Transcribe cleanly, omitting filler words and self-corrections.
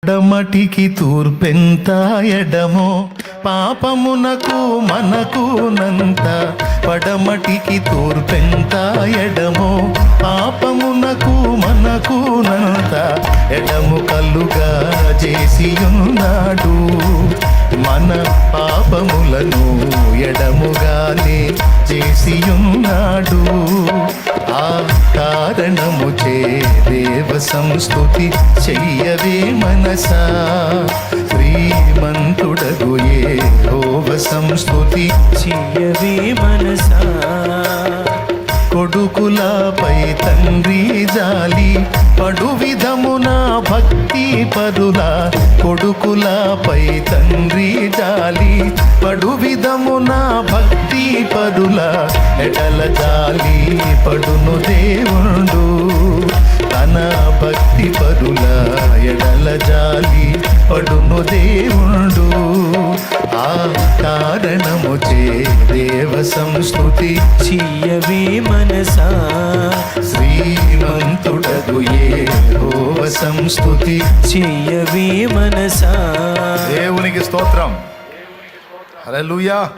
ఎడమటికి తూర్పెంత ఎడమో పాపమునకు మనకునంత. పడమటికి తూర్పెంత ఎడమో పాపమునకు మనకునంత. ఎడము కల్లుగా చేసి ఉన్నాడు మన పాపములను ఎడముగానే చేసి ఉన్నాడు. ఆ కారణముచే దేవ సంస్తుతి చెయ్యవే మనసా. శ్రీమంతుడగు యెహోవా సంస్తుతి చెయ్యవే మనసా. కొడుకులపై తండ్రి జాలి పడు విధమున భక్తి పరుల. కొడుకులపై తండ్రి జాలి పడు విధమున భక్తి పరుల. ఎడల జాలి పడును దేవుడు తన భక్తి పరుల. ఎడల జాలి పడును దేవుడు. ఆ కారణముచే దేవ సంస్తుతి చెయ్యవే మనసా. శ్రీమంతుడగు యెహోవా సంస్తుతి చెయ్యవే మనసా. దేవునికి స్తోత్రం. హల్లెలూయా.